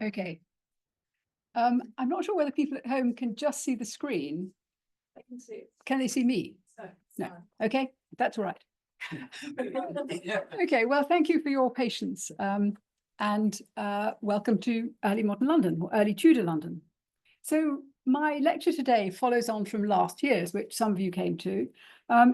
Okay. I'm not sure whether people at home can just see the screen. I can see it. Can they see me? No. Okay, that's all right. Okay, well, thank you for your patience. And welcome to Early Modern London, or Early Tudor London. So my lecture today follows on from last year's, which some of you came to,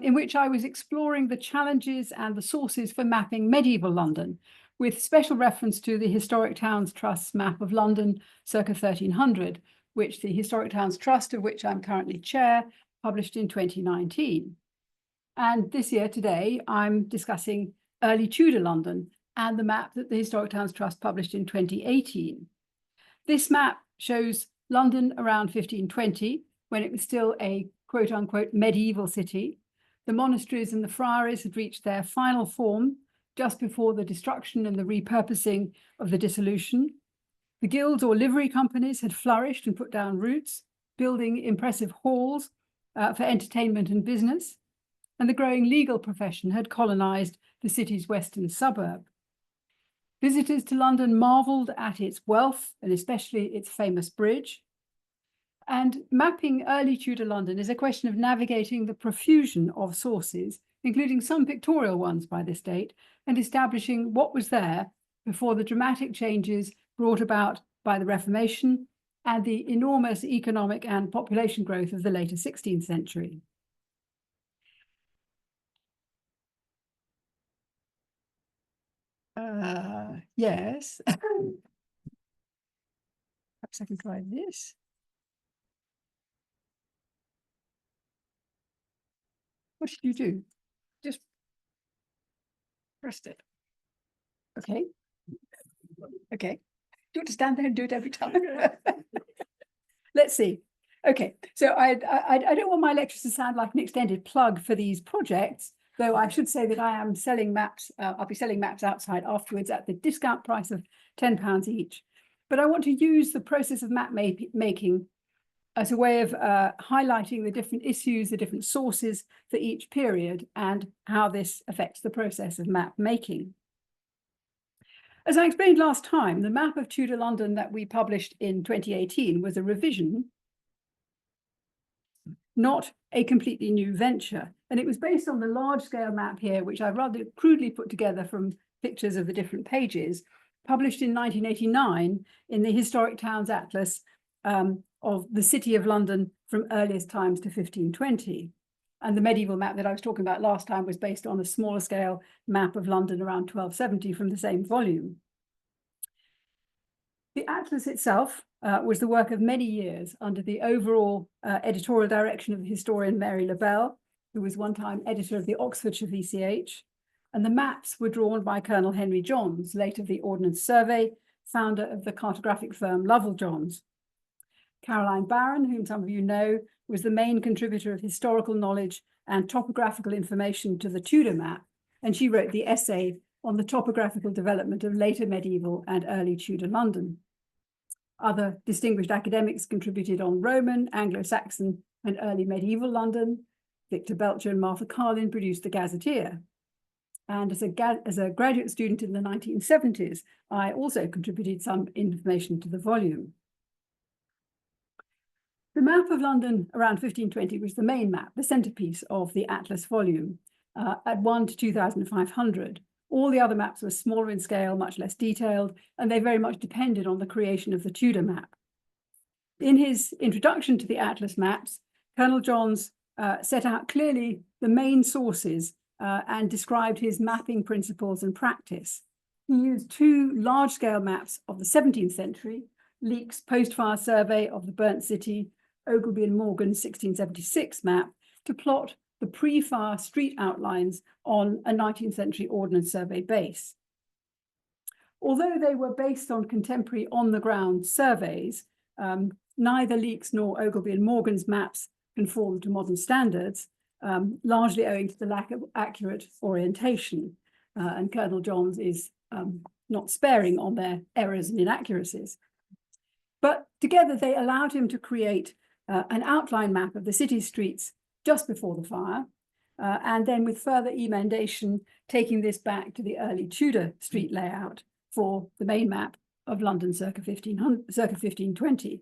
in which I was exploring the challenges and the sources for mapping medieval London, with special reference to the Historic Towns Trust's map of London circa 1300, which the Historic Towns Trust, of which I'm currently chair, published in 2019. And this year, today, I'm discussing Early Tudor London and the map that the Historic Towns Trust published in 2018. This map shows London around 1520, when it was still a quote-unquote medieval city. The monasteries and the friaries had reached their final form just before the destruction and the repurposing of the dissolution. The guilds or livery companies had flourished and put down roots, building impressive halls for entertainment and business. And the growing legal profession had colonized the city's western suburb. Visitors to London marveled at its wealth and especially its famous bridge. And mapping early Tudor London is a question of navigating the profusion of sources, including some pictorial ones by this date, and establishing what was there before the dramatic changes brought about by the Reformation and the enormous economic and population growth of the later 16th century. Yes. Perhaps I can try this. What did you do? Just pressed it. Okay. Okay. Do you want to stand there and do it every time? Let's see. Okay. So I don't want my lectures to sound like an extended plug for these projects, though I should say that I am selling maps. I'll be selling maps outside afterwards at the discount price of £10 each. But I want to use the process of map making as a way of highlighting the different issues, the different sources for each period, and how this affects the process of map making. As I explained last time, the map of Tudor London that we published in 2018 was a revision, not a completely new venture. And it was based on the large-scale map here, which I've rather crudely put together from pictures of the different pages, published in 1989 in the Historic Towns Atlas of the City of London from earliest times to 1520. And the medieval map that I was talking about last time was based on a smaller scale map of London around 1270 from the same volume. The atlas itself was the work of many years under the overall editorial direction of the historian Mary Labelle, who was one time editor of the Oxfordshire VCH. And the maps were drawn by Colonel Henry Johns, late of the Ordnance Survey, founder of the cartographic firm Lovell Johns. Caroline Barron, whom some of you know, was the main contributor of historical knowledge and topographical information to the Tudor map, and she wrote the essay on the topographical development of later medieval and early Tudor London. Other distinguished academics contributed on Roman, Anglo-Saxon, and early medieval London. Victor Belcher and Martha Carlin produced the Gazetteer. And as a graduate student in the 1970s, I also contributed some information to the volume. The map of London around 1520 was the main map, the centerpiece of the Atlas volume, at 1 to 2,500. All the other maps were smaller in scale, much less detailed, and they very much depended on the creation of the Tudor map. In his introduction to the Atlas maps, Colonel Johns set out clearly the main sources and described his mapping principles and practice. He used two large-scale maps of the 17th century, Leake's post-fire survey of the burnt city, Ogleby and Morgan's 1676 map, to plot the pre-fire street outlines on a 19th century Ordnance Survey base. Although they were based on contemporary on-the-ground surveys, neither Leake's nor Ogleby and Morgan's maps conformed to modern standards, largely owing to the lack of accurate orientation. And Colonel Johns is not sparing on their errors and inaccuracies. But together they allowed him to create an outline map of the city streets just before the fire, and then with further emendation, taking this back to the early Tudor street layout for the main map of London circa 1520.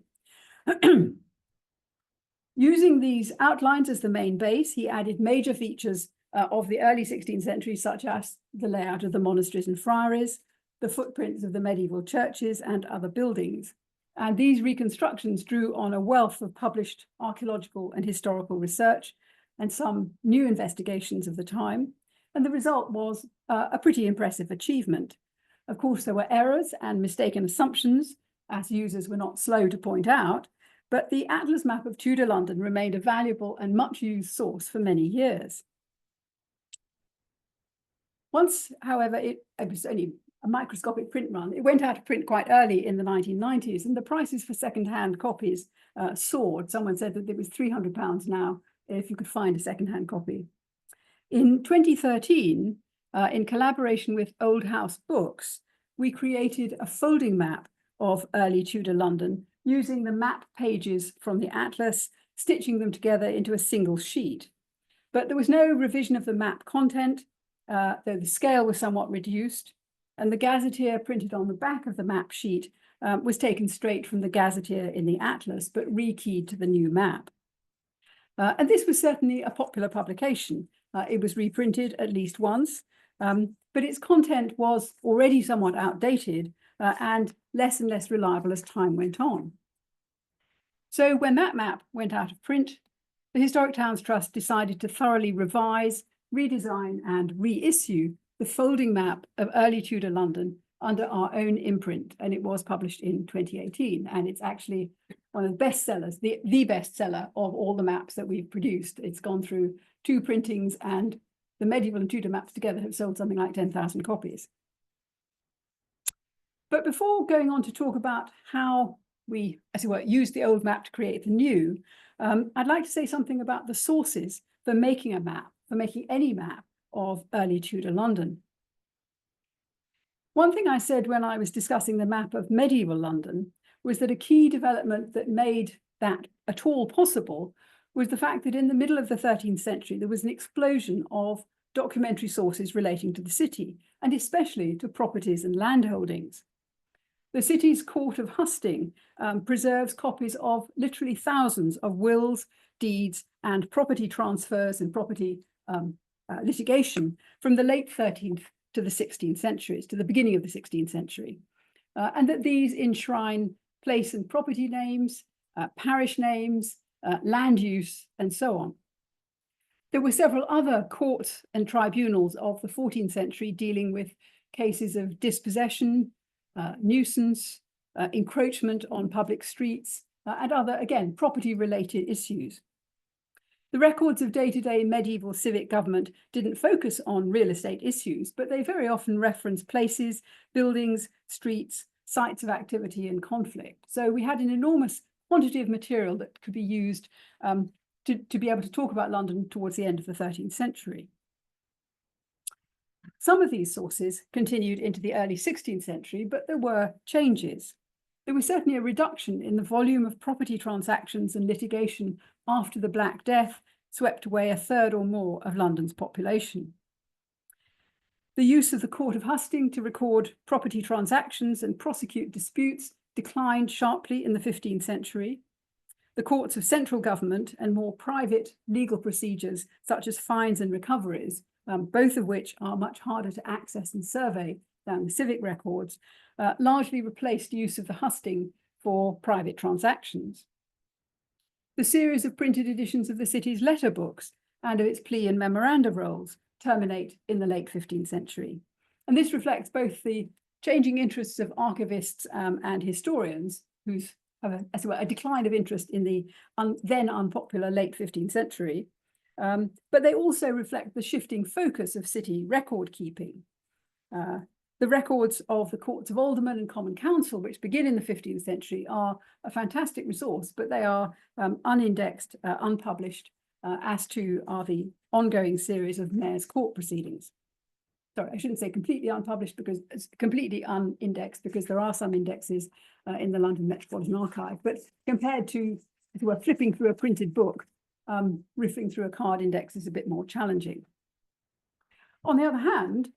Using these outlines as the main base, he added major features of the early 16th century, such as the layout of the monasteries and friaries, the footprints of the medieval churches and other buildings. And these reconstructions drew on a wealth of published archaeological and historical research and some new investigations of the time. And the result was a pretty impressive achievement. Of course, there were errors and mistaken assumptions, as users were not slow to point out, but the Atlas map of Tudor London remained a valuable and much used source for many years. Once, however, it was only a microscopic print run. It went out of print quite early in the 1990s, and the prices for second-hand copies soared. Someone said that it was £300 now if you could find a second-hand copy. In 2013, in collaboration with Old House Books, we created a folding map of early Tudor London using the map pages from the Atlas, stitching them together into a single sheet. But there was no revision of the map content, though the scale was somewhat reduced, and the gazetteer printed on the back of the map sheet was taken straight from the gazetteer in the Atlas, but rekeyed to the new map. And this was certainly a popular publication. It was reprinted at least once, but its content was already somewhat outdated and less reliable as time went on. So when that map went out of print, the Historic Towns Trust decided to thoroughly revise, redesign and reissue the folding map of early Tudor London under our own imprint, and it was published in 2018. And it's actually one of the best sellers, the bestseller of all the maps that we've produced. It's gone through 2 printings, and the medieval and Tudor maps together have sold something like 10,000 copies. But before going on to talk about how we, as it were, used the old map to create the new, I'd like to say something about the sources for making a map, for making any map of early Tudor London. One thing I said when I was discussing the map of medieval London was that a key development that made that at all possible was the fact that in the middle of the 13th century, there was an explosion of documentary sources relating to the city, and especially to properties and landholdings. The city's Court of Husting preserves copies of literally thousands of wills, deeds, and property transfers and property litigation from the late 13th to the 16th centuries, to the beginning of the 16th century. And that these enshrine place and property names, parish names, land use, and so on. There were several other courts and tribunals of the 14th century dealing with cases of dispossession, nuisance, encroachment on public streets, and other, again, property-related issues. The records of day-to-day medieval civic government didn't focus on real estate issues, but they very often reference places, buildings, streets, sites of activity and conflict. So we had an enormous quantity of material that could be used to be able to talk about London towards the end of the 13th century. Some of these sources continued into the early 16th century, but there were changes. There was certainly a reduction in the volume of property transactions and litigation after the Black Death swept away a third or more of London's population. The use of the Court of Husting to record property transactions and prosecute disputes declined sharply in the 15th century. The courts of central government and more private legal procedures, such as fines and recoveries, both of which are much harder to access and survey than the civic records, largely replaced use of the husting for private transactions. The series of printed editions of the city's letter books and of its plea and memoranda rolls terminate in the late 15th century. And this reflects both the changing interests of archivists and historians, who have a decline of interest in the then unpopular late 15th century, but they also reflect the shifting focus of city record keeping. The records of the courts of aldermen and common council, which begin in the 15th century, are a fantastic resource, but they are unindexed, unpublished, as too are the ongoing series of mayor's court proceedings. Sorry, I shouldn't say completely unpublished, because it's completely unindexed, because there are some indexes in the London Metropolitan Archive, but compared to, if you were flipping through a printed book, riffing through a card index is a bit more challenging. On the other hand,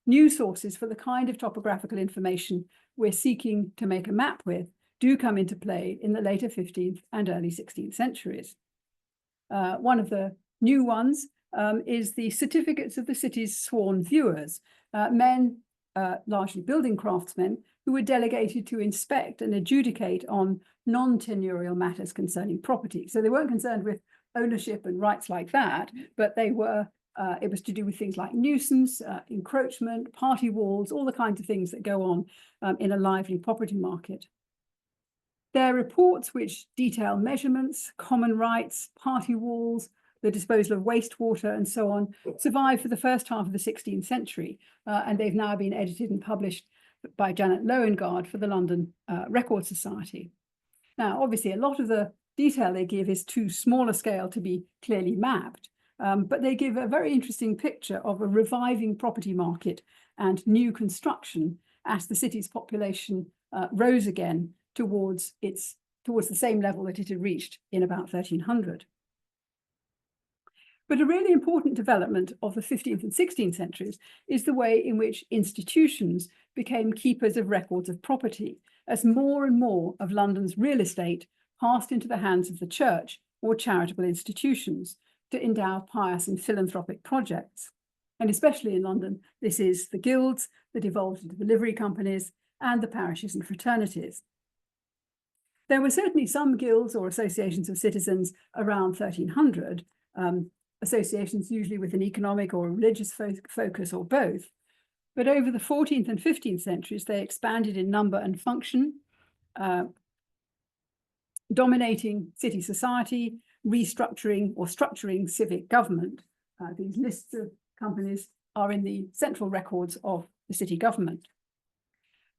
new sources for the kind of topographical information we're seeking to make a map with do come into play in the later 15th and early 16th centuries. One of the new ones is the certificates of the city's sworn viewers, men, largely building craftsmen, who were delegated to inspect and adjudicate on non-tenurial matters concerning property. So they weren't concerned with ownership and rights like that, but they were, it was to do with things like nuisance, encroachment, party walls, all the kinds of things that go on in a lively property market. Their reports, which detail measurements, common rights, party walls, the disposal of wastewater and so on, survived for the first half of the 16th century, and they've now been edited and published by Janet Loengard for the London Record Society. Now, obviously, a lot of the detail they give is too small a scale to be clearly mapped, but they give a very interesting picture of a reviving property market and new construction as the city's population rose again towards the same level that it had reached in about 1300. But a really important development of the 15th and 16th centuries is the way in which institutions became keepers of records of property, as more and more of London's real estate passed into the hands of the church or charitable institutions to endow pious and philanthropic projects. And especially in London, this is the guilds that evolved into the livery companies and the parishes and fraternities. There were certainly some guilds or associations of citizens around 1300, associations usually with an economic or religious focus or both. But over the 14th and 15th centuries, they expanded in number and function, dominating city society, restructuring or structuring civic government. These lists of companies are in the central records of the city government.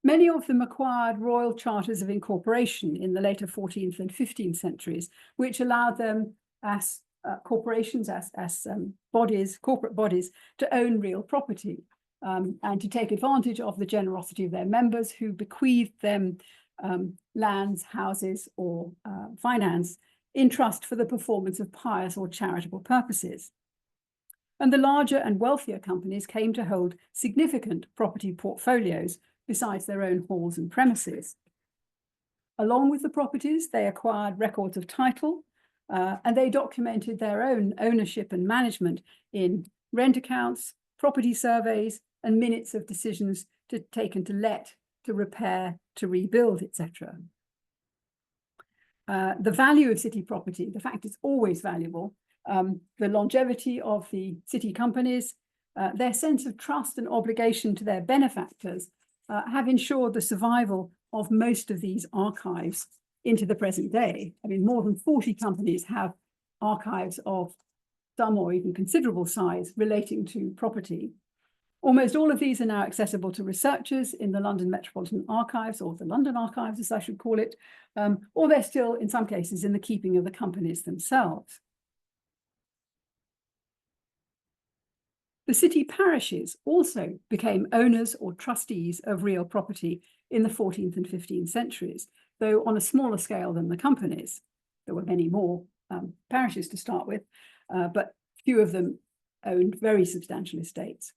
Many of them acquired royal charters of incorporation in the later 14th and 15th centuries, which allowed them as corporations, as bodies, corporate bodies, to own real property and to take advantage of the generosity of their members who bequeathed them lands, houses, or finance in trust for the performance of pious or charitable purposes. And the larger and wealthier companies came to hold significant property portfolios besides their own halls and premises. Along with the properties, they acquired records of title, and they documented their own ownership and management in rent accounts, property surveys, and minutes of decisions taken to let, to repair, to rebuild, etc. The value of city property, the fact it's always valuable, the longevity of the city companies, their sense of trust and obligation to their benefactors have ensured the survival of most of these archives into the present day. I mean, more than 40 companies have archives of some or even considerable size relating to property. Almost all of these are now accessible to researchers in the London Metropolitan Archives, or the London Archives, as I should call it, or they're still, in some cases, in the keeping of the companies themselves. The city parishes also became owners or trustees of real property in the 14th and 15th centuries, though on a smaller scale than the companies. There were many more parishes to start with, but few of them owned very substantial estates.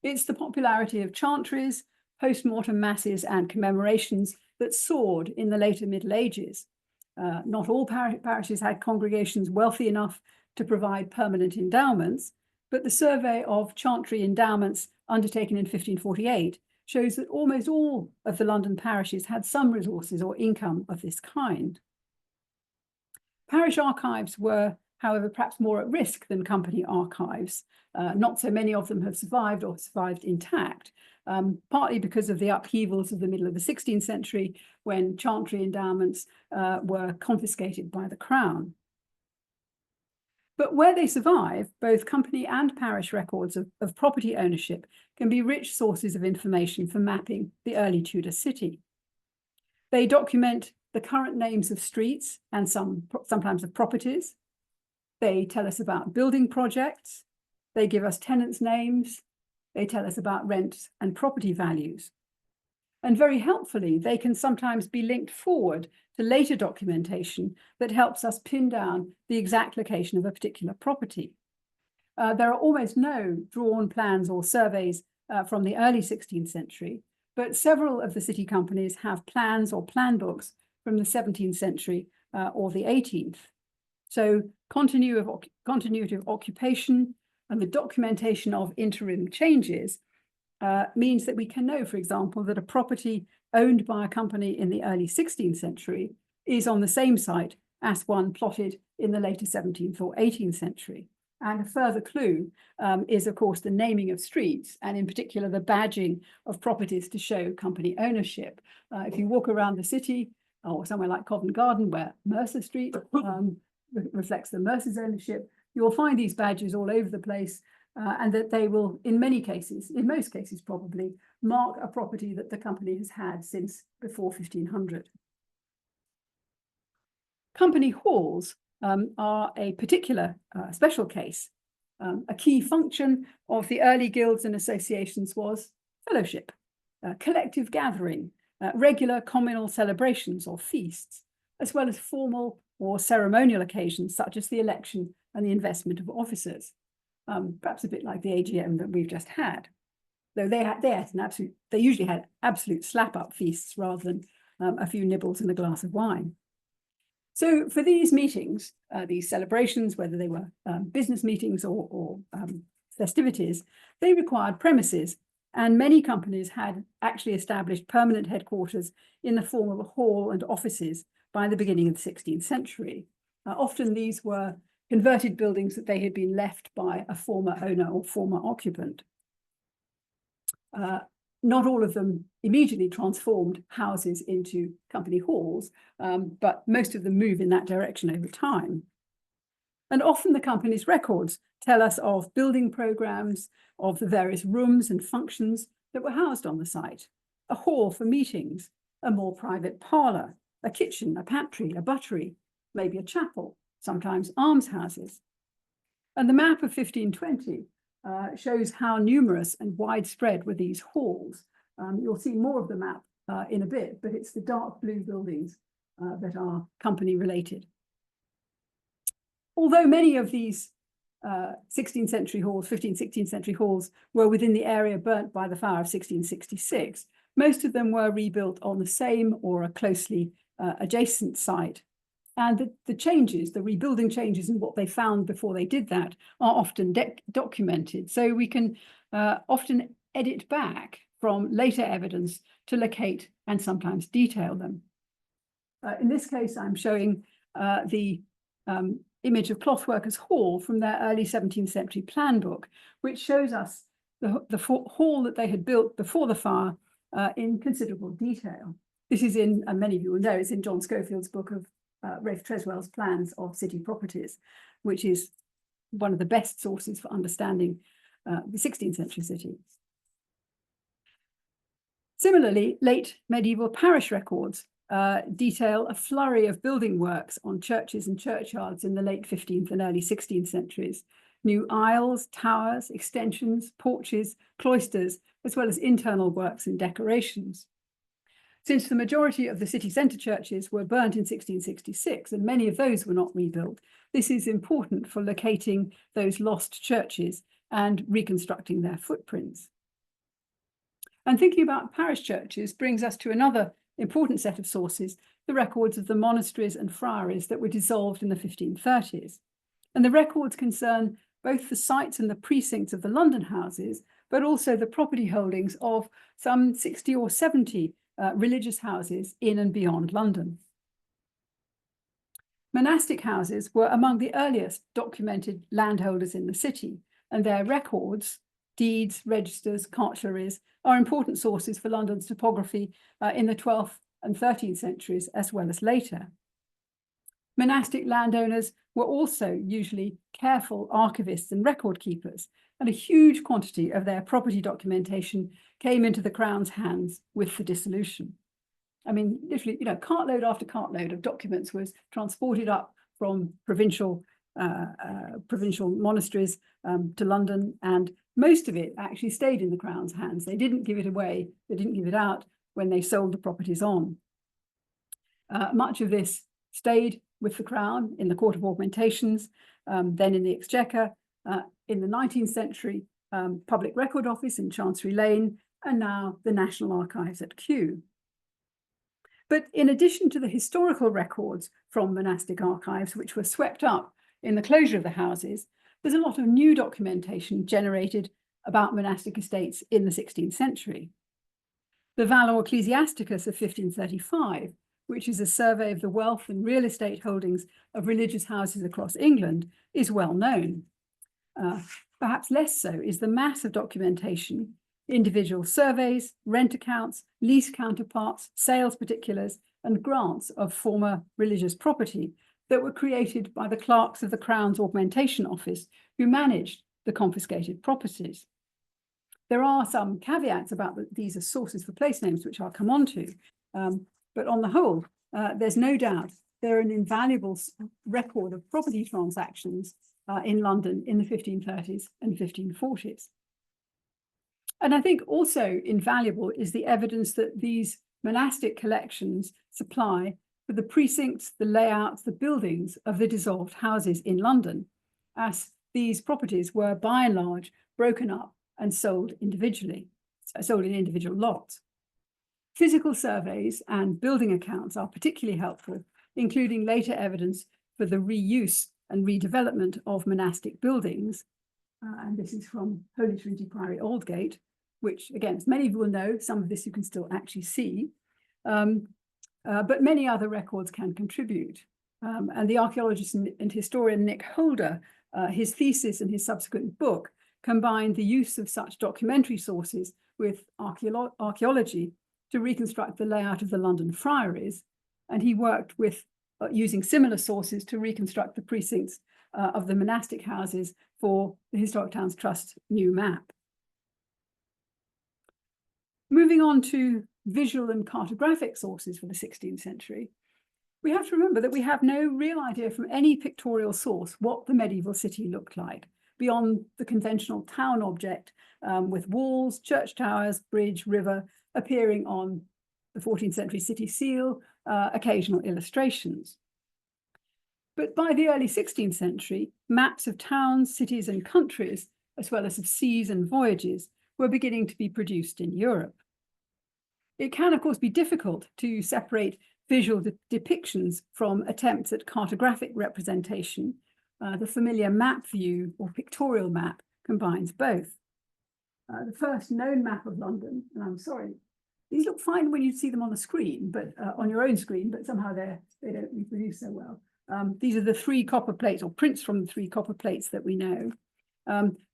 It's the popularity of chantries, post-mortem masses, and commemorations that soared in the later Middle Ages. Not all parishes had congregations wealthy enough to provide permanent endowments, but the survey of chantry endowments undertaken in 1548 shows that almost all of the London parishes had some resources or income of this kind. Parish archives were, however, perhaps more at risk than company archives. Not so many of them have survived or survived intact, partly because of the upheavals of the middle of the 16th century when chantry endowments were confiscated by the Crown. But where they survive, both company and parish records of property ownership can be rich sources of information for mapping the early Tudor city. They document the current names of streets and sometimes of properties. They tell us about building projects. They give us tenants' names. They tell us about rents and property values. And very helpfully, they can sometimes be linked forward to later documentation that helps us pin down the exact location of a particular property. There are almost no drawn plans or surveys from the early 16th century, but several of the city companies have plans or plan books from the 17th century or the 18th. So continuity of occupation and the documentation of interim changes means that we can know, for example, that a property owned by a company in the early 16th century is on the same site as one plotted in the later 17th or 18th century. And a further clue is, of course, the naming of streets, and in particular, the badging of properties to show company ownership. If you walk around the city, or somewhere like Covent Garden, where Mercer Street reflects the Mercer's ownership, you'll find these badges all over the place, and that they will, in most cases probably, mark a property that the company has had since before 1500. Company halls are a particular special case. A key function of the early guilds and associations was fellowship, collective gathering, regular communal celebrations or feasts, as well as formal or ceremonial occasions such as the election and the investment of officers. Perhaps a bit like the AGM that we've just had, though they usually had absolute slap-up feasts rather than a few nibbles and a glass of wine. So for these meetings, these celebrations, whether they were business meetings or festivities, they required premises, and many companies had actually established permanent headquarters in the form of a hall and offices by the beginning of the 16th century. Often these were converted buildings that they had been left by a former owner or former occupant. Not all of them immediately transformed houses into company halls, but most of them move in that direction over time. And often the company's records tell us of building programs, of the various rooms and functions that were housed on the site: a hall for meetings, a more private parlour, a kitchen, a pantry, a buttery, maybe a chapel, sometimes almshouses. And the map of 1520 shows how numerous and widespread were these halls. You'll see more of the map in a bit, but it's the dark blue buildings that are company related. Although many of these 16th century halls, 15th, 16th century halls were within the area burnt by the fire of 1666, most of them were rebuilt on the same or a closely adjacent site. And the changes, the rebuilding changes and what they found before they did that are often documented. So we can often edit back from later evidence to locate and sometimes detail them. In this case, I'm showing the image of Clothworkers' Hall from their early 17th century plan book, which shows us the hall that they had built before the fire in considerable detail. This is in, and many of you will know, it's in John Schofield's book of Ralph Treswell's Plans of City Properties, which is one of the best sources for understanding the 16th century city. Similarly, late medieval parish records detail a flurry of building works on churches and churchyards in the late 15th and early 16th centuries. New aisles, towers, extensions, porches, cloisters, as well as internal works and decorations. Since the majority of the city centre churches were burnt in 1666, and many of those were not rebuilt, this is important for locating those lost churches and reconstructing their footprints. And thinking about parish churches brings us to another important set of sources, the records of the monasteries and friaries that were dissolved in the 1530s. And the records concern both the sites and the precincts of the London houses, but also the property holdings of some 60 or 70 religious houses in and beyond London. Monastic houses were among the earliest documented landholders in the city, and their records, deeds, registers, cartularies, are important sources for London's topography in the 12th and 13th centuries, as well as later. Monastic landowners were also usually careful archivists and record keepers, and a huge quantity of their property documentation came into the Crown's hands with the dissolution. I mean, literally, cartload after cartload of documents was transported up from provincial monasteries to London, and most of it actually stayed in the Crown's hands. They didn't give it away, they didn't give it out, when they sold the properties on. Much of this stayed with the Crown in the Court of Augmentations, then in the Exchequer, in the 19th century, Public Record Office in Chancery Lane, and now the National Archives at Kew. But in addition to the historical records from monastic archives, which were swept up in the closure of the houses, there's a lot of new documentation generated about monastic estates in the 16th century. The Valor Ecclesiasticus of 1535, which is a survey of the wealth and real estate holdings of religious houses across England, is well known. Perhaps less so is the mass of documentation, individual surveys, rent accounts, lease counterparts, sales particulars, and grants of former religious property that were created by the clerks of the Crown's Augmentation Office who managed the confiscated properties. There are some caveats about these as sources for place names, which I'll come on to, but on the whole, there's no doubt they're an invaluable record of property transactions in London in the 1530s and 1540s. And I think also invaluable is the evidence that these monastic collections supply for the precincts, the layouts, the buildings of the dissolved houses in London, as these properties were by and large broken up and sold individually, sold in individual lots. Physical surveys and building accounts are particularly helpful, including later evidence for the reuse and redevelopment of monastic buildings. And this is from Holy Trinity Priory, Aldgate, which, again, as many of you will know, some of this you can still actually see, but many other records can contribute. And the archaeologist and historian Nick Holder, his thesis and his subsequent book combined the use of such documentary sources with archaeology to reconstruct the layout of the London friaries. And he worked with using similar sources to reconstruct the precincts of the monastic houses for the Historic Towns Trust new map. Moving on to visual and cartographic sources for the 16th century, we have to remember that we have no real idea from any pictorial source what the medieval city looked like, beyond the conventional town object with walls, church towers, bridge, river appearing on the 14th century city seal, occasional illustrations. But by the early 16th century, maps of towns, cities, and countries, as well as of seas and voyages, were beginning to be produced in Europe. It can, of course, be difficult to separate visual depictions from attempts at cartographic representation. The familiar map view or pictorial map combines both. The first known map of London, and I'm sorry, these look fine when you see them on the screen, but on your own screen, but somehow they don't reproduce so well. These are the 3 copper plates, or prints from the 3 copper plates that we know.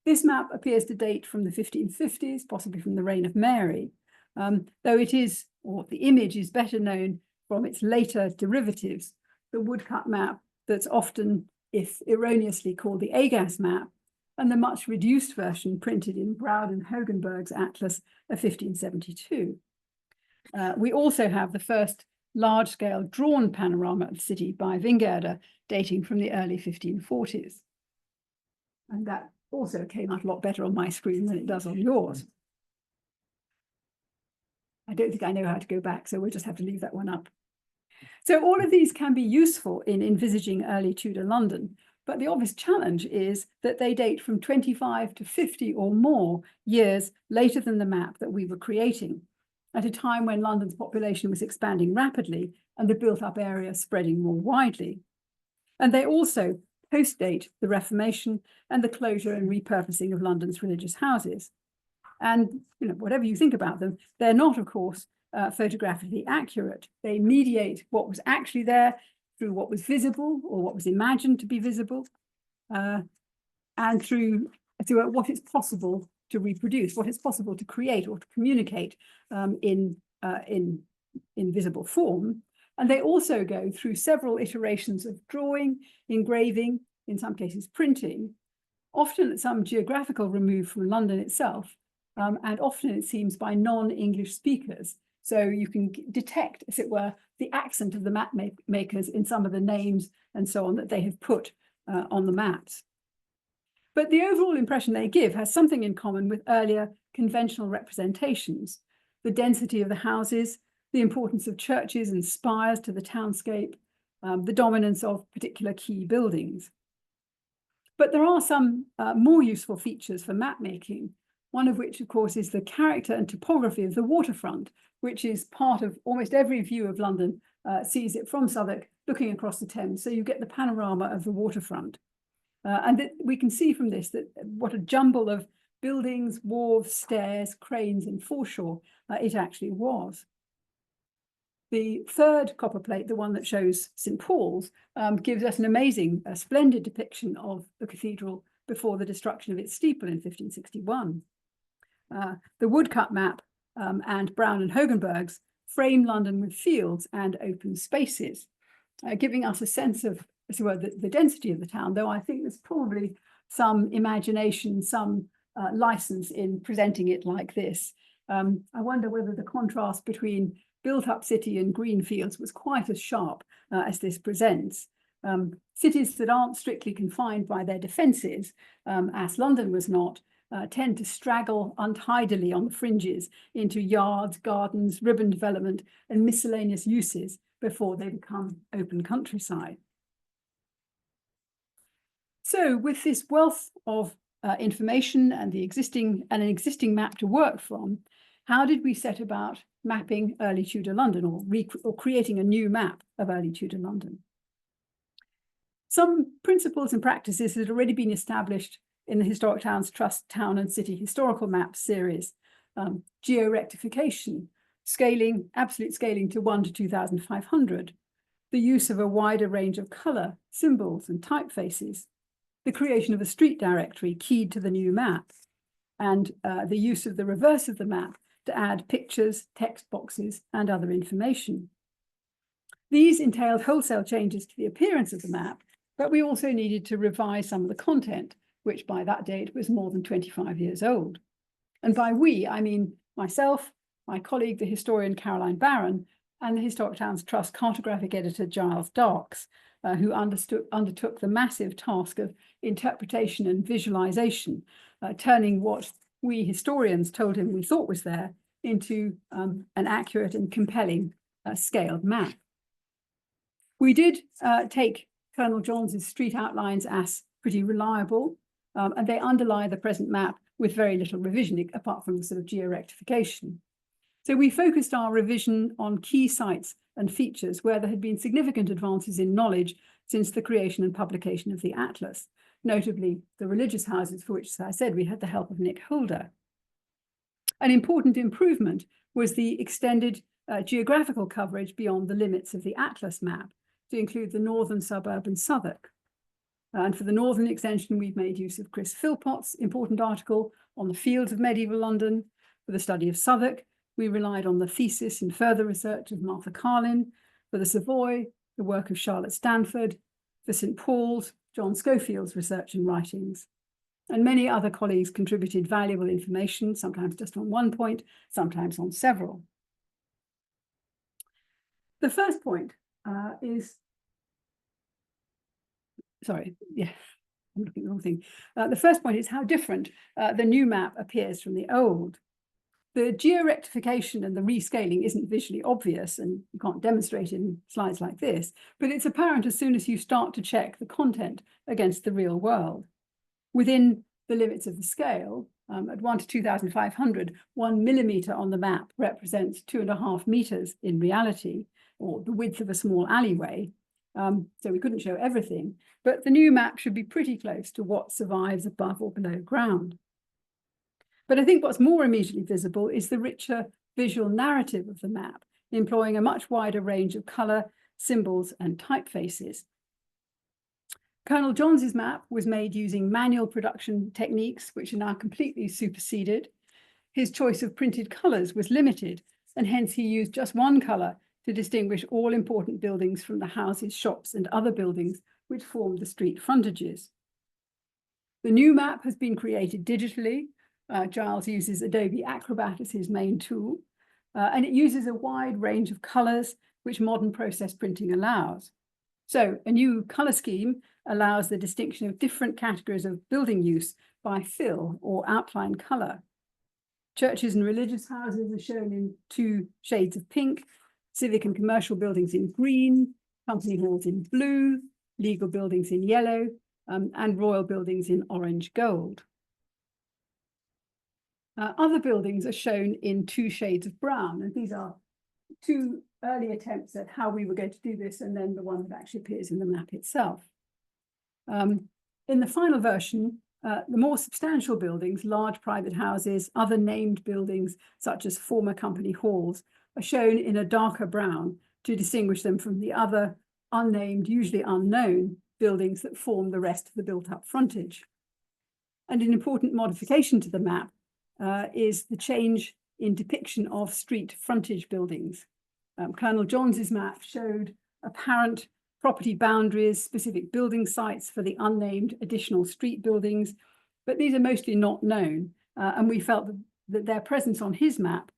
This map appears to date from the 1550s, possibly from the reign of Mary, though it is, or the image is better known from its later derivatives, the woodcut map that's often, if erroneously, called the Agas map, and the much reduced version printed in Browd and Hogenberg's Atlas of 1572. We also have the first large-scale drawn panorama of the city by Wingerde, dating from the early 1540s. And that also came out a lot better on my screen than it does on yours. I don't think I know how to go back, so we'll just have to leave that one up. So all of these can be useful in envisaging early Tudor London, but the obvious challenge is that they date from 25 to 50 or more years later than the map that we were creating, at a time when London's population was expanding rapidly and the built-up area spreading more widely. And they also post-date the Reformation and the closure and repurposing of London's religious houses. And whatever you think about them, they're not, of course, photographically accurate. They mediate what was actually there through what was visible or what was imagined to be visible, and through what it's possible to reproduce, what it's possible to create or to communicate in visible form. And they also go through several iterations of drawing, engraving, in some cases printing, often at some geographical remove from London itself, and often, it seems, by non-English speakers. So you can detect, as it were, the accent of the map makers in some of the names and so on that they have put on the maps. But the overall impression they give has something in common with earlier conventional representations. the density of the houses, the importance of churches and spires to the townscape, the dominance of particular key buildings. But there are some more useful features for map making, one of which, of course, is the character and topography of the waterfront, which is part of almost every view of London, sees it from Southwark looking across the Thames. So you get the panorama of the waterfront. And we can see from this that what a jumble of buildings, wharves, stairs, cranes, and foreshore it actually was. The third copper plate, the one that shows St. Paul's, gives us an amazing, splendid depiction of the cathedral before the destruction of its steeple in 1561. The woodcut map and Brown and Hogenberg's frame London with fields and open spaces, giving us a sense of the density of the town, though I think there's probably some imagination, some license in presenting it like this. I wonder whether the contrast between built-up city and green fields was quite as sharp as this presents. Cities that aren't strictly confined by their defences, as London was not, tend to straggle untidily on the fringes into yards, gardens, ribbon development, and miscellaneous uses before they become open countryside. So with this wealth of information and an existing map to work from, how did we set about mapping early Tudor London, or creating a new map of early Tudor London? Some principles and practices had already been established in the Historic Towns Trust Town and City Historical Maps series. Georectification, scaling, absolute scaling to 1 to 2,500, the use of a wider range of colour, symbols and typefaces, the creation of a street directory keyed to the new map, and the use of the reverse of the map to add pictures, text boxes, and other information. These entailed wholesale changes to the appearance of the map, but we also needed to revise some of the content, which by that date was more than 25 years old. And by we, I mean myself, my colleague, the historian Caroline Barron, and the Historic Towns Trust cartographic editor Giles Darks, who undertook the massive task of interpretation and visualization, turning what we historians told him we thought was there into an accurate and compelling scaled map. We did take Colonel Johns' street outlines as pretty reliable, and they underlie the present map with very little revision, apart from the sort of georectification. So we focused our revision on key sites and features where there had been significant advances in knowledge since the creation and publication of the Atlas, notably the religious houses, for which, as I said, we had the help of Nick Holder. An important improvement was the extended geographical coverage beyond the limits of the Atlas map to include the northern suburb and Southwark. And for the northern extension, we've made use of Chris Philpott's important article on the fields of medieval London. For the study of Southwark, we relied on the thesis and further research of Martha Carlin. For the Savoy, the work of Charlotte Stanford. For St. Paul's, John Schofield's research and writings. And many other colleagues contributed valuable information, sometimes just on one point, sometimes on several. The first point is, sorry, yeah, I'm looking at the wrong thing. The first point is how different the new map appears from the old. The georectification and the rescaling isn't visually obvious, and you can't demonstrate it in slides like this, but it's apparent as soon as you start to check the content against the real world. Within the limits of the scale, at 1 to 2,500, 1 millimetre on the map represents 2.5 metres in reality, or the width of a small alleyway. So we couldn't show everything, but the new map should be pretty close to what survives above or below ground. But I think what's more immediately visible is the richer visual narrative of the map, employing a much wider range of colour, symbols, and typefaces. Colonel Johns' map was made using manual production techniques, which are now completely superseded. His choice of printed colours was limited, and hence he used just one colour to distinguish all important buildings from the houses, shops, and other buildings which formed the street frontages. The new map has been created digitally. Giles uses Adobe Acrobat as his main tool, and it uses a wide range of colours which modern process printing allows. So a new colour scheme allows the distinction of different categories of building use by fill or outline colour. Churches and religious houses are shown in 2 shades of pink, civic and commercial buildings in green, company halls in blue, legal buildings in yellow, and royal buildings in orange gold. Other buildings are shown in 2 shades of brown, and these are 2 early attempts at how we were going to do this, and then the one that actually appears in the map itself. In the final version, the more substantial buildings, large private houses, other named buildings, such as former company halls, are shown in a darker brown to distinguish them from the other unnamed, usually unknown, buildings that form the rest of the built-up frontage. And an important modification to the map is the change in depiction of street frontage buildings. Colonel Johns's map showed apparent property boundaries, specific building sites for the unnamed additional street buildings, but these are mostly not known, and we felt that their presence on his map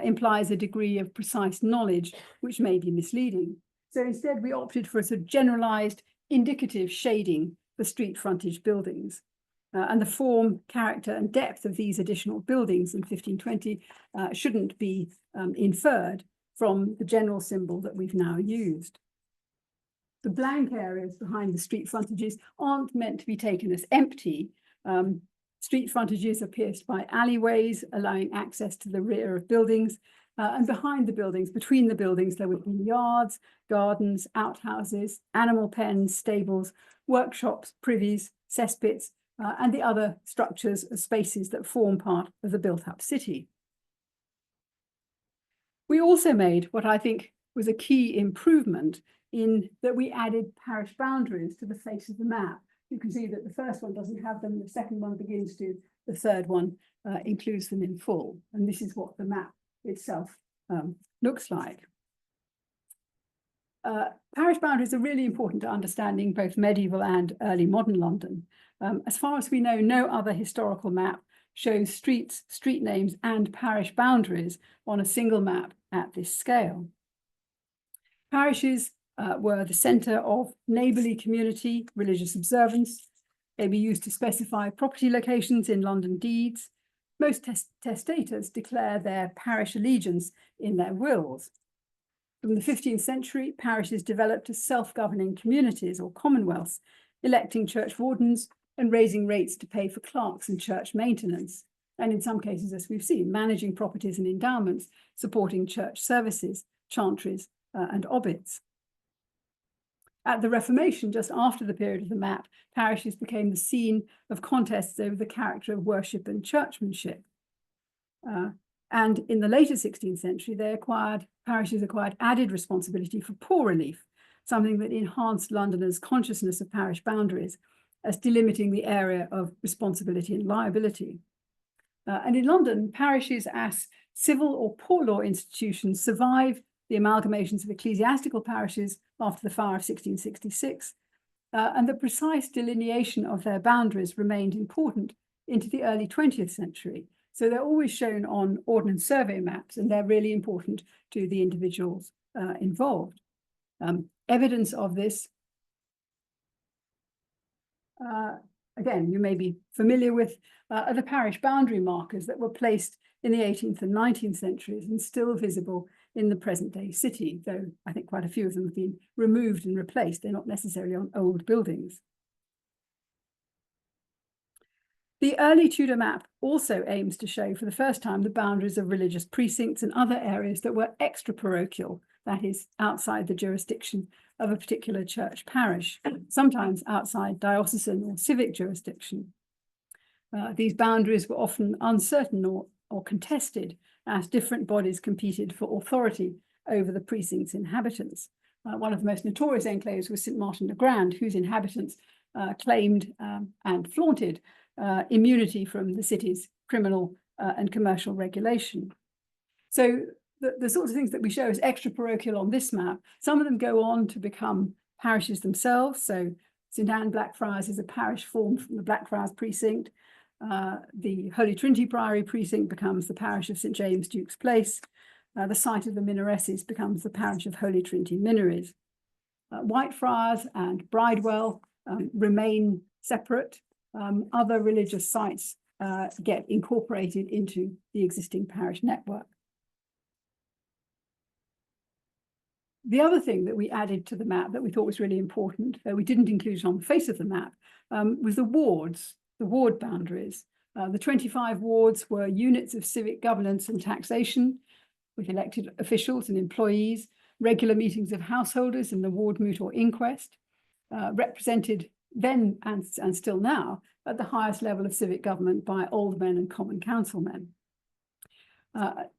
implies a degree of precise knowledge which may be misleading. So instead we opted for a sort of generalized indicative shading for street frontage buildings. And the form, character and depth of these additional buildings in 1520 shouldn't be inferred from the general symbol that we've now used. The blank areas behind the street frontages aren't meant to be taken as empty. Street frontages are pierced by alleyways, allowing access to the rear of buildings. And behind the buildings, between the buildings, there would be yards, gardens, outhouses, animal pens, stables, workshops, privies, cesspits, and the other structures or spaces that form part of the built-up city. We also made what I think was a key improvement in that we added parish boundaries to the face of the map. You can see that the first one doesn't have them, the second one begins to, the third one includes them in full. And this is what the map itself looks like. Parish boundaries are really important to understanding both medieval and early modern London. As far as we know, no other historical map shows streets, street names, and parish boundaries on a single map at this scale. Parishes were the centre of neighbourly community, religious observance. They'd be used to specify property locations in London deeds. Most testators declare their parish allegiance in their wills. From the 15th century, parishes developed as self-governing communities or commonwealths, electing church wardens and raising rates to pay for clerks and church maintenance. And in some cases, as we've seen, managing properties and endowments, supporting church services, chantries, and obits. At the Reformation, just after the period of the map, parishes became the scene of contests over the character of worship and churchmanship. And in the later 16th century, parishes acquired added responsibility for poor relief, something that enhanced Londoners' consciousness of parish boundaries as delimiting the area of responsibility and liability. And in London, parishes as civil or poor law institutions survive the amalgamations of ecclesiastical parishes after the fire of 1666, and the precise delineation of their boundaries remained important into the early 20th century. So they're always shown on Ordnance Survey maps, and they're really important to the individuals involved. Evidence of this, again, you may be familiar with the parish boundary markers that were placed in the 18th and 19th centuries and still visible in the present-day city, though I think quite a few of them have been removed and replaced. They're not necessarily on old buildings. The early Tudor map also aims to show for the first time the boundaries of religious precincts and other areas that were extra-parochial, that is, outside the jurisdiction of a particular church parish, sometimes outside diocesan or civic jurisdiction. These boundaries were often uncertain or contested as different bodies competed for authority over the precinct's inhabitants. One of the most notorious enclaves was St. Martin-le-Grand, whose inhabitants claimed and flaunted immunity from the city's criminal and commercial regulation. So the sorts of things that we show as extra-parochial on this map, some of them go on to become parishes themselves. So St. Anne Blackfriars is a parish formed from the Blackfriars precinct. The Holy Trinity Priory precinct becomes the parish of St. James Duke's Place. The site of the Minaresses becomes the parish of Holy Trinity Minories. Whitefriars and Bridewell remain separate. Other religious sites get incorporated into the existing parish network. The other thing that we added to the map that we thought was really important, though we didn't include it on the face of the map, was the wards, the ward boundaries. The 25 wards were units of civic governance and taxation with elected officials and employees, regular meetings of householders in the ward moot or inquest, represented then and still now at the highest level of civic government by aldermen and common councilmen.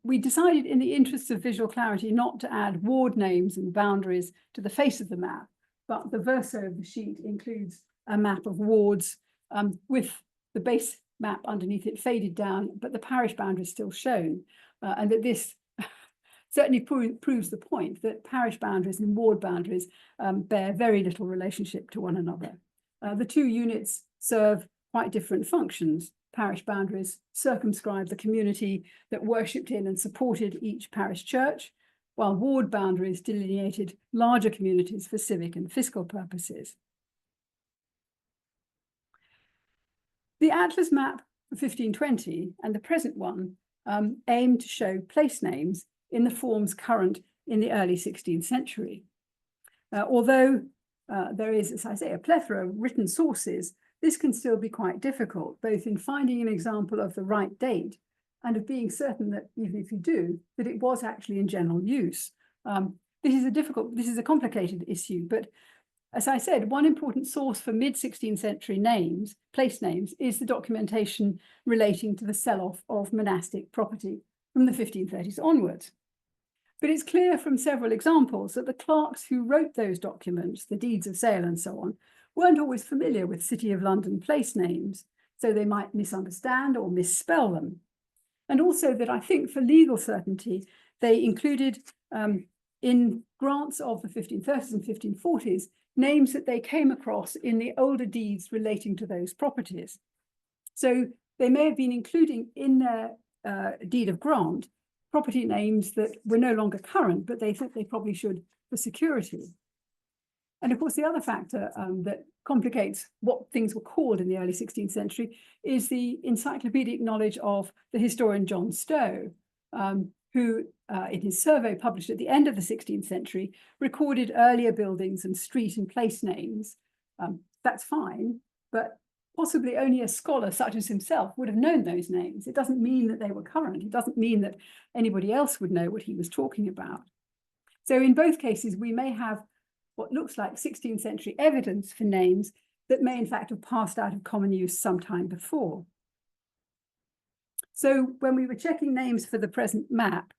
We decided, in the interests of visual clarity, not to add ward names and boundaries to the face of the map, but the verso of the sheet includes a map of wards with the base map underneath it faded down, but the parish boundaries still shown, and that this certainly proves the point that parish boundaries and ward boundaries bear very little relationship to one another. The two units serve quite different functions. Parish boundaries circumscribe the community that worshipped in and supported each parish church, while ward boundaries delineated larger communities for civic and fiscal purposes. The Atlas map for 1520 and the present one aim to show place names in the forms current in the early 16th century. Although there is, as I say, a plethora of written sources, this can still be quite difficult, both in finding an example of the right date and of being certain that, even if you do, that it was actually in general use. This is a complicated issue, but as I said, one important source for mid-16th century names, place names, is the documentation relating to the sell-off of monastic property from the 1530s onwards. But it's clear from several examples that the clerks who wrote those documents, the deeds of sale and so on, weren't always familiar with City of London place names, so they might misunderstand or misspell them. And also that I think for legal certainty, they included in grants of the 1530s and 1540s, names that they came across in the older deeds relating to those properties. So they may have been including in their deed of grant property names that were no longer current, but they thought they probably should for security. And of course, the other factor that complicates what things were called in the early 16th century is the encyclopedic knowledge of the historian John Stowe, who, in his survey published at the end of the 16th century, recorded earlier buildings and street and place names. That's fine, but possibly only a scholar such as himself would have known those names. It doesn't mean that they were current. It doesn't mean that anybody else would know what he was talking about. So in both cases, we may have what looks like 16th century evidence for names that may in fact have passed out of common use sometime before. So when we were checking names for the present map,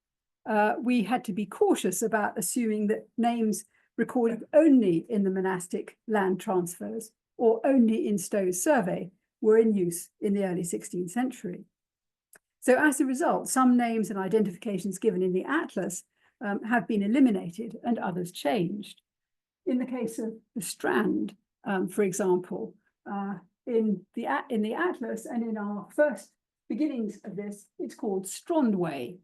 we had to be cautious about assuming that names recorded only in the monastic land transfers or only in Stowe's survey were in use in the early 16th century. So as a result, some names and identifications given in the Atlas have been eliminated and others changed. In the case of the Strand, for example, in the Atlas and in our first beginnings of this, it's called Strondway,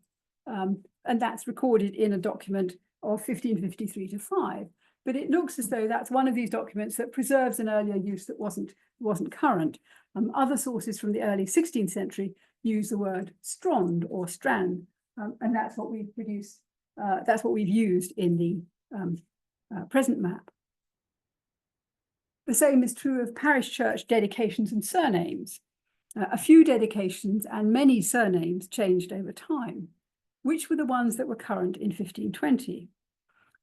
and that's recorded in a document of 1553 to 5. But it looks as though that's one of these documents that preserves an earlier use that wasn't current. Other sources from the early 16th century use the word Strond or Strand, and that's what we've produced. That's what we've used in the present map. The same is true of parish church dedications and surnames. A few dedications and many surnames changed over time. Which were the ones that were current in 1520?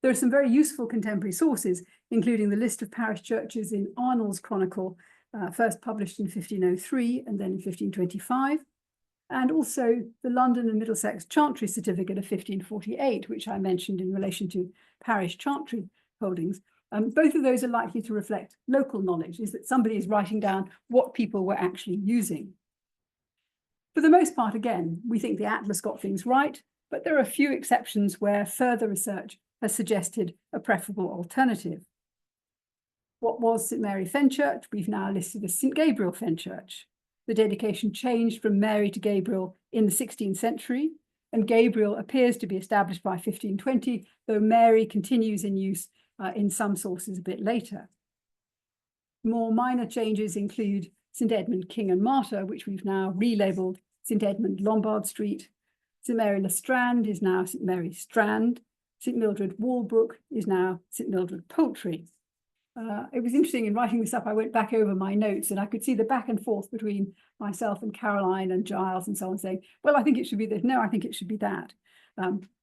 There are some very useful contemporary sources, including the list of parish churches in Arnold's Chronicle, first published in 1503 and then in 1525, and also the London and Middlesex Chantry Certificate of 1548, which I mentioned in relation to parish chantry holdings. Both of those are likely to reflect local knowledge, is that somebody is writing down what people were actually using. For the most part, again, we think the Atlas got things right, but there are a few exceptions where further research has suggested a preferable alternative. What was St Mary Fenchurch, we've now listed as St Gabriel Fenchurch. The dedication changed from Mary to Gabriel in the 16th century, and Gabriel appears to be established by 1520, though Mary continues in use in some sources a bit later. More minor changes include St Edmund King and Martyr, which we've now relabeled St Edmund Lombard Street. St Mary Le Strand is now St Mary Strand. St Mildred Walbrook is now St Mildred Poultry. It was interesting in writing this up, I went back over my notes and I could see the back and forth between myself and Caroline and Giles and so on saying, well, I think it should be this. No, I think it should be that.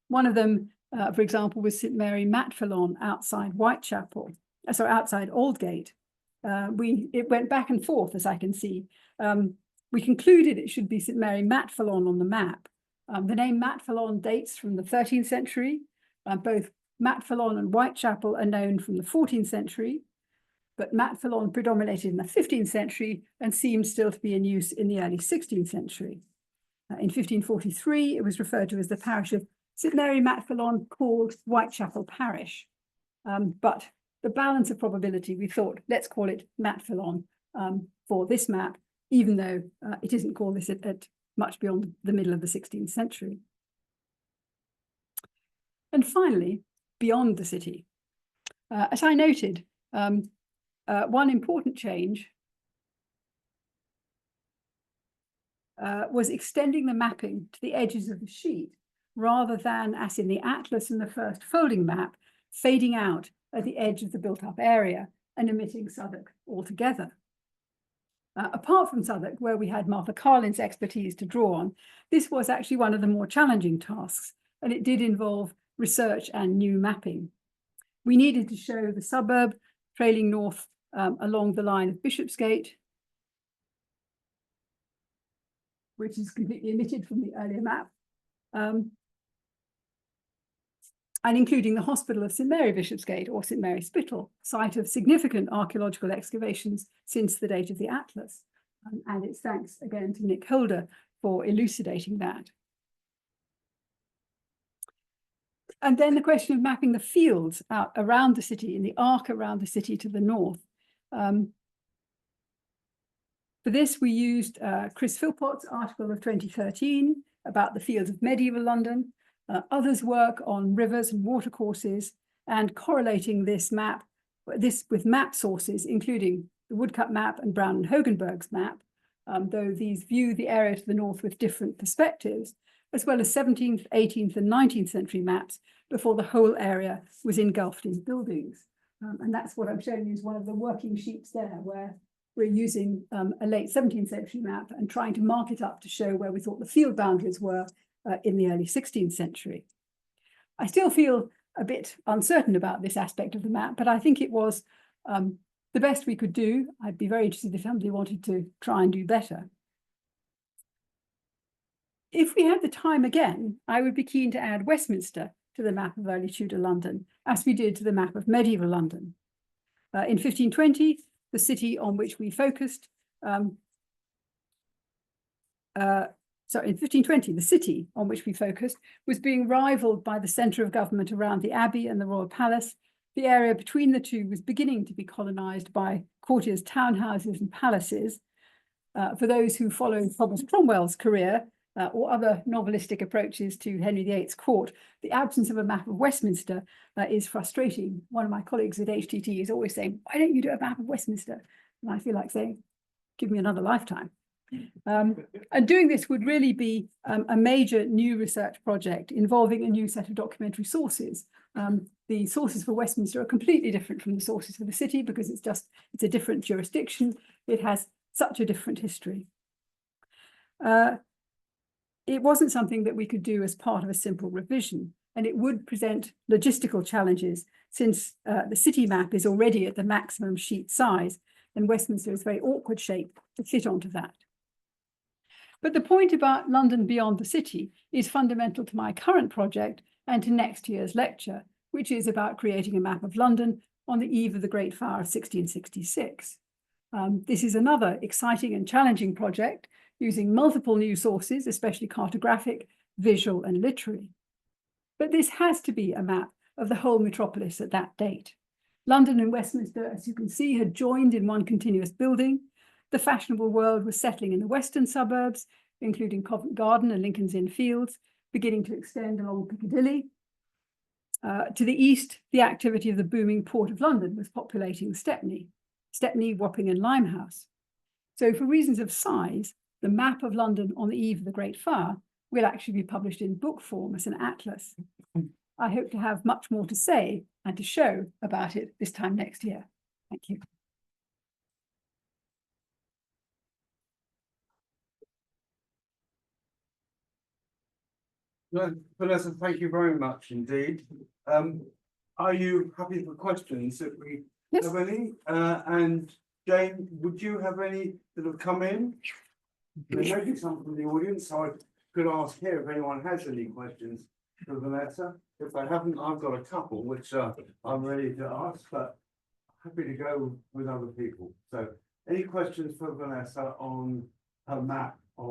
One of them, for example, was St Mary Matfelon outside Whitechapel, outside Aldgate. It went back and forth, as I can see. We concluded it should be St Mary Matfelon on the map. The name Matfelon dates from the 13th century. Both Matfelon and Whitechapel are known from the 14th century, but Matfelon predominated in the 15th century and seems still to be in use in the early 16th century. In 1543, it was referred to as the parish of St Mary Matfelon, called Whitechapel Parish. But the balance of probability, we thought, let's call it Matfelon for this map, even though it isn't called this at much beyond the middle of the 16th century. And finally, beyond the city. As I noted, one important change was extending the mapping to the edges of the sheet, rather than, as in the atlas in the first folding map, fading out at the edge of the built-up area and omitting Southwark altogether. Apart from Southwark, where we had Martha Carlin's expertise to draw on, this was actually one of the more challenging tasks, and it did involve research and new mapping. We needed to show the suburb trailing north along the line of Bishopsgate, which is completely omitted from the earlier map, and including the Hospital of St Mary Bishopsgate or St Mary Spittal, site of significant archaeological excavations since the date of the atlas. And it's thanks again to Nick Holder for elucidating that. And then the question of mapping the fields out around the city, in the arc around the city to the north. For this, we used Chris Philpott's article of 2013 about the fields of medieval London, others' work on rivers and watercourses, and correlating this with map sources, including the Woodcut map and Brown and Hogenberg's map, though these view the area to the north with different perspectives, as well as 17th, 18th, and 19th century maps before the whole area was engulfed in buildings. And that's what I'm showing you is one of the working sheets there, where we're using a late 17th century map and trying to mark it up to show where we thought the field boundaries were in the early 16th century. I still feel a bit uncertain about this aspect of the map, but I think it was the best we could do. I'd be very interested if somebody wanted to try and do better. If we had the time again, I would be keen to add Westminster to the map of early Tudor London, as we did to the map of medieval London. In 1520, the city on which we focused, in 1520, the city on which we focused was being rivaled by the centre of government around the Abbey and the Royal Palace. The area between the two was beginning to be colonised by courtiers' townhouses and palaces. For those who follow Thomas Cromwell's career, or other novelistic approaches to Henry VIII's court, the absence of a map of Westminster is frustrating. One of my colleagues at HTT is always saying, why don't you do a map of Westminster? And I feel like saying, give me another lifetime. And doing this would really be a major new research project involving a new set of documentary sources. The sources for Westminster are completely different from the sources for the city because it's a different jurisdiction. It has such a different history. It wasn't something that we could do as part of a simple revision, and it would present logistical challenges since the city map is already at the maximum sheet size, and Westminster is a very awkward shape to fit onto that. But the point about London beyond the city is fundamental to my current project and to next year's lecture, which is about creating a map of London on the eve of the Great Fire of 1666. This is another exciting and challenging project, using multiple new sources, especially cartographic, visual, and literary. But this has to be a map of the whole metropolis at that date. London and Westminster, as you can see, had joined in one continuous building. The fashionable world was settling in the western suburbs, including Covent Garden and Lincoln's Inn Fields, beginning to extend along Piccadilly. To the east, the activity of the booming Port of London was populating Stepney, Wapping, and Limehouse. So for reasons of size, the map of London on the eve of the Great Fire will actually be published in book form as an atlas. I hope to have much more to say and to show about it this time next year. Thank you. Well, Vanessa, thank you very much indeed. Are you happy for questions if we Yes. have any? And Jane, would you have any that have come in? There may be some from the audience, so I could ask here if anyone has any questions for Vanessa. If they haven't, I've got a couple which I'm ready to ask, but happy to go with other people. So any questions for Vanessa on her map of